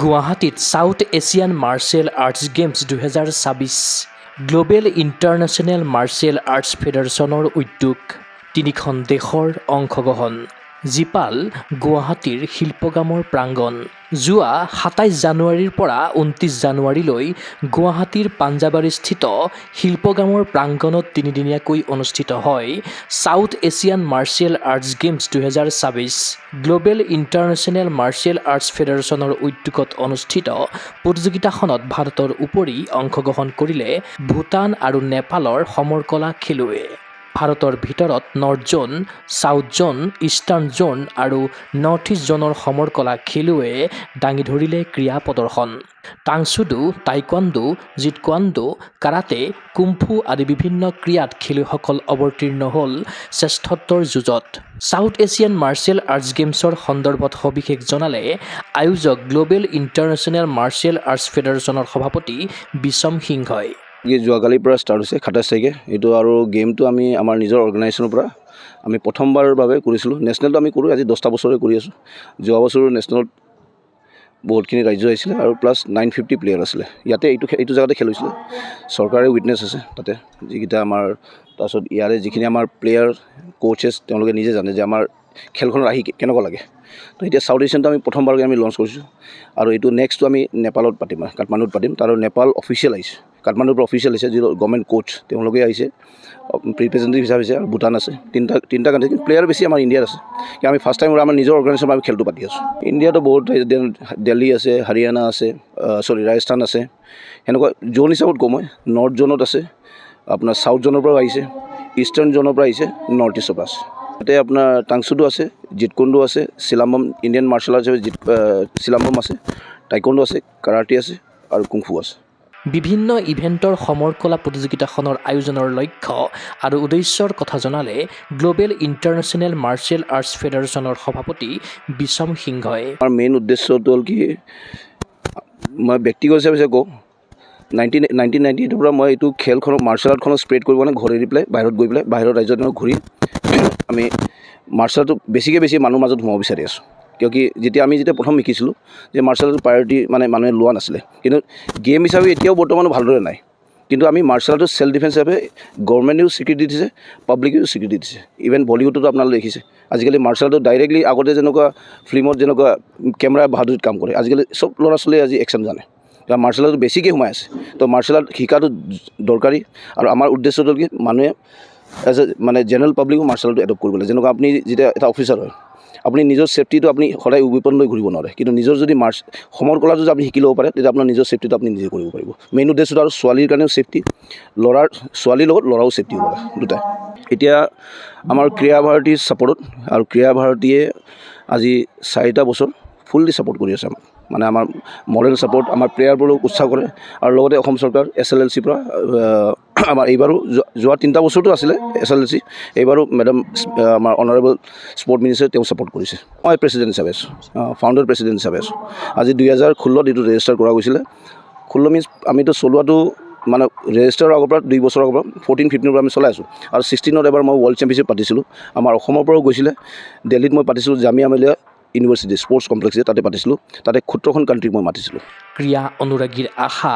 গুৱাহাটীত South Asian martial arts games 2026 global international martial arts ফেডাৰেশ্যনৰ উদ্যোগ 3খন দেশৰ অংশগ্ৰহণ জিপাল গুৱাহাটীৰ শিল্পগ্ৰামৰ প্ৰাংগণ যোৱা 27 জানুৱাৰীৰ পৰা 29 জানুৱাৰীলৈ গুৱাহাটীৰ পাঞ্জাবাৰীস্থিত শিল্পগ্ৰামৰ প্ৰাংগণত তিনিদিনীয়াকৈ অনুষ্ঠিত হয় South Asian martial arts games 2026 global international martial arts ফেডাৰেশ্যনৰ উদ্যোগত অনুষ্ঠিত প্ৰতিযোগিতাখনত ভাৰতৰ উপৰি অংশগ্ৰহণ কৰিলে ভূটান আৰু নেপালৰ সমৰকলা খেলুৱৈ ভাৰতৰ ভিতৰত নৰ্থ জোন, ছাউথ জোন, ইষ্টাৰ্ণ জোন আৰু নৰ্থ ইষ্ট জোনৰ সমৰকলা খেলুৱৈয়ে দাঙি ধৰিলে ক্ৰীড়া প্ৰদৰ্শন টাংচুডো, টাইকোৱাণ্ডো, জিটকোৱাণ্ডো, কাৰাটে, কুমফু আদি বিভিন্ন ক্ৰীড়াত খেলুৱৈসকল অৱতীৰ্ণ হ'ল শ্ৰেষ্ঠত্বৰ যুঁজত সাউথ এছিয়ান মাৰ্চিয়েল আৰ্টছ গেমছৰ সন্দৰ্ভত সবিশেষ জনালে আয়োজক গ্লোবেল ইণ্টাৰনেশ্যনেল মাৰ্চিয়েল আৰ্টছ ফেডাৰেশ্যনৰ সভাপতি বিশম সিংহই যোৱাকালিৰ পৰা ষ্টাৰ্ট হৈছে 27 তাৰিখে এইটো আৰু গেমটো আমি আমাৰ নিজৰ অৰ্গেনাইজেশ্যনৰ পৰা আমি প্ৰথমবাৰৰ বাবে কৰিছিলোঁ নেশ্যনেলটো আমি কৰোঁ আজি 10টা বছৰে কৰি আছোঁ যোৱা বছৰ নেশ্যনেলত বহুতখিনি ৰাজ্য আহিছিলে আৰু প্লাছ 950 প্লেয়াৰ আছিলে ইয়াতে এইটো জেগাতে খেল হৈছিলে চৰকাৰে উইটনেছ আছে তাতে যিকেইটা আমাৰ তাৰপিছত ইয়াৰে যিখিনি আমাৰ প্লেয়াৰ কোচেছ তেওঁলোকে নিজে জানে যে আমাৰ খেলখনত আহি কেনেকুৱা লাগে তো এতিয়া সাউথ এছিয়ানটো আমি প্ৰথমবাৰকৈ আমি লঞ্চ কৰিছোঁ আৰু এইটো নেক্সটটো আমি নেপালত পাতিম কাঠমাণ্ডুত পাতিম তাৰ নেপাল অফিচিয়েল আহিছে কাঠমাণ্ডুৰ পৰা অফিচিয়েল আহিছে যি গভৰ্ণমেণ্ট কোচ তেওঁলোকে আহিছে ৰিপ্ৰেজেণ্টেটিভ হিচাপে আহিছে আৰু ভূটান আছে তিনিটা কাণ্ট্ৰি প্লেয়াৰ বেছি আমাৰ ইণ্ডিয়াত আছে কি আমি ফাৰ্ষ্ট টাইম আমাৰ নিজৰ অৰ্গেনাইজেশ্যনৰ আমি খেলটো পাতি আছোঁ ইণ্ডিয়াতো বহুত দিল্লী আছে হাৰিয়ানা আছে ৰাজস্থান আছে সেনেকুৱা জোন হিচাপত কওঁ মই নৰ্থ জোনত আছে আপোনাৰ ছাউথ জোনৰ পৰাও আহিছে ইষ্টাৰ্ণ জোনৰ পৰা আহিছে নৰ্থ ইষ্টৰ পৰা আছে তাতে আপোনাৰ টাংচুডো আছে জিটকোণ্ডো আছে চিলাম্বম ইণ্ডিয়ান মাৰ্চিয়েল আৰ্টছ হিচাপে চিলাম্বম আছে টাইকোণ্ডো আছে কাৰাটে আছে আৰু কুংফু আছে বিভিন্ন ইভেণ্টৰ সমৰকলা প্ৰতিযোগিতাখনৰ আয়োজনৰ লক্ষ্য আৰু উদ্দেশ্যৰ কথা জনালে গ্লোবেল ইণ্টাৰনেশ্যনেল মাৰ্চিয়েল আৰ্টছ ফেডাৰেশ্যনৰ সভাপতি বিশম সিংহই আমাৰ মেইন উদ্দেশ্যটো হ'ল কি মই ব্যক্তিগত হিচাপে কওঁ 1998 পৰা মই এইটো খেলখনক মাৰ্চিয়েল আৰ্টখনক স্প্ৰেড কৰিব কাৰণে ঘূৰি পেলাই বাহিৰত গৈ পেলাই বাহিৰৰ ৰাজ্যত ঘূৰি আমি মাৰ্চিয়েল আৰ্টটো বেছি মানুহৰ মাজত সোমাব বিচাৰি আছোঁ কিয় যেতিয়া আমি প্ৰথম শিকিছিলোঁ যে মাৰ্চিয়েল আৰ্টৰ প্ৰায়ৰিটি মানে মানুহে লোৱা নাছিলে কিন্তু গেম হিচাপে এতিয়াও বৰ্তমান ভালদৰে নাই কিন্তু আমি মাৰ্চিয়েল আৰ্টৰ চেল্ফ ডিফেন্স হিচাপে গভৰ্ণমেণ্টেও স্বীকৃতি দিছে পাব্লিকেও স্বীকৃতি দিছে ইভেন বলিউডতো আপোনালোকে দেখিছে আজিকালি মাৰ্চিয়েল আৰ্টটো ডাইৰেক্টলি আগতে যেনেকুৱা ফিল্মত যেনেকুৱা কেমেৰা বাহাদুৰিত কাম কৰে আজিকালি চব ল'ৰা ছোৱালীয়ে আজি একশ্যন জানে মাৰ্চিয়েল আৰ্টটো বেছিকৈ সোমাই আছে তো মাৰ্চিয়েল আৰ্ট শিকাটো দৰকাৰী আৰু আমাৰ উদ্দেশ্যটো হ'ল কি মানুহে এজ এ মানে জেনেৰেল পাব্লিকো মাৰ্চিয়েল আৰ্টটো এডপ্ট কৰিব লাগে যেনেকুৱা আপুনি যেতিয়া এটা অফিচাৰ হয় আপুনি নিজৰ ছেফটিটো আপুনি সদায় ৱেপন লৈ ঘূৰিব নোৱাৰে কিন্তু নিজৰ যদি সমৰ কলা যদি আপুনি শিকি ল'ব পাৰে তেতিয়া আপোনাৰ নিজৰ ছেফটিটো আপুনি নিজে কৰিব পাৰিব মেইন উদ্দেশ্যটো আৰু ছোৱালীৰ কাৰণেও ছেফটি ছোৱালীৰ লগত ল'ৰাও ছেফটি হ'ব লাগে দুটাই এতিয়া আমাৰ ক্ৰীড়া ভাৰতীৰ ছাপোৰ্টত আৰু ক্ৰীড়া ভাৰতীয়ে আজি 4টা বছৰ ফুল্লি ছাপোৰ্ট কৰি আছে আমাক মানে আমাৰ মৰেল ছাপোৰ্ট আমাৰ প্লেয়াৰবোৰক উৎসাহ কৰে আৰু লগতে অসম চৰকাৰ SLLC পৰা আমাৰ এইবাৰো যোৱা 3টা বছৰতো আছিলে SLLC এইবাৰো মেডাম আমাৰ অনাৰেবল স্পৰ্ট মিনিষ্টাৰে তেওঁ ছাপোৰ্ট কৰিছে মই প্ৰেছিডেণ্ট হিচাপে আছোঁ ফাউণ্ডাৰ প্ৰেছিডেণ্ট হিচাপে আছোঁ আজি 2016 এইটো ৰেজিষ্টাৰ কৰা গৈছিলে 16 মিনছ আমিতো চলোৱাটো মানে ৰেজিষ্টাৰৰ আগৰ পৰা 2 বছৰৰ আগৰ পৰা 14-15ৰ পৰা আমি চলাই আছোঁ আৰু 16ত এবাৰ মই ৱৰ্ল্ড চেম্পিয়নশ্বিপ পাতিছিলোঁ আমাৰ অসমৰ পৰাও গৈছিলে দিল্লীত মই পাতিছিলোঁ Jamia Millia university sports complex তাতে পাতিছিলোঁ তাতে 17খন কাণ্ট্ৰিক মই মাতিছিলোঁ ক্ৰীড়া অনুৰাগীৰ আশা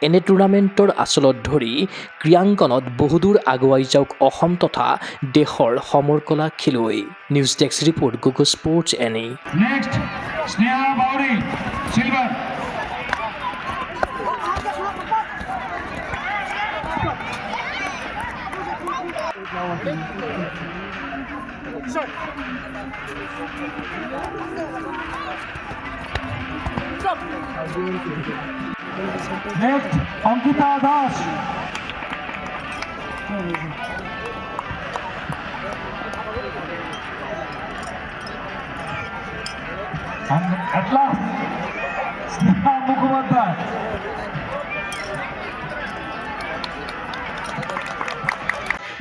এনে টুৰ্ণামেণ্টৰ আচলত ধৰি ক্ৰীড়াংগনত বহুদূৰ আগুৱাই যাওক অসম তথা দেশৰ সমৰকলা খেলুৱৈ news desk report Google sports এনে Next, Ankita Das. And at last, Sneha Mukhopadhyay.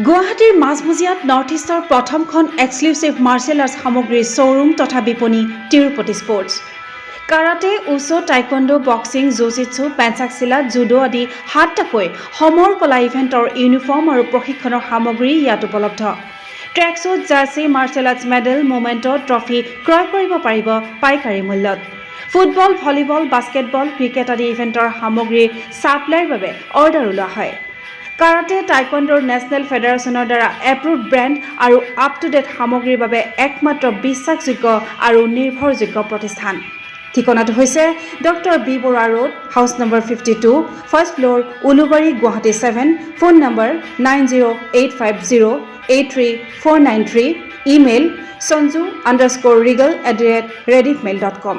গুৱাহাটীৰ মাজমজিয়াত নৰ্থ ইষ্টৰ প্ৰথমখন এক্সক্লুচিভ মাৰ্চিয়েল আৰ্টছ সামগ্ৰীৰ শ্ব'ৰুম তথা বিপণী Tirupati sports karate, wushu, taekwondo, boxing, jujitsu, pencak silat, judo আদি 7টাকৈ সমৰকলা ইভেণ্টৰ ইউনিফৰ্ম আৰু প্ৰশিক্ষণৰ সামগ্ৰী ইয়াত উপলব্ধ tracksuit, jersey, martial arts medal, memento, trophy ক্ৰয় কৰিব পাৰিব পাইকাৰী মূল্যত। ফুটবল, ভলীবল, বাস্কেটবল, ক্ৰিকেট আদি ইভেণ্টৰ সামগ্ৰীৰ ছাপ্লাইৰ বাবে অৰ্ডাৰ ওলোৱা হয়। কাৰাটে টাইকোৱাণ্ডোৰ নেশ্যনেল ফেডাৰেশ্যনৰ দ্বাৰা এপ্ৰুভড ব্ৰেণ্ড আৰু আপ টু ডেট সামগ্ৰীৰ বাবে একমাত্ৰ বিশ্বাসযোগ্য আৰু নিৰ্ভৰযোগ্য প্ৰতিষ্ঠান। ঠিকনাটো হৈছে doctor B Barua road, house number 52, first floor, Ulubari, Guwahati 7, phone number 9085083493, email sanju_regal@rediffmail.com।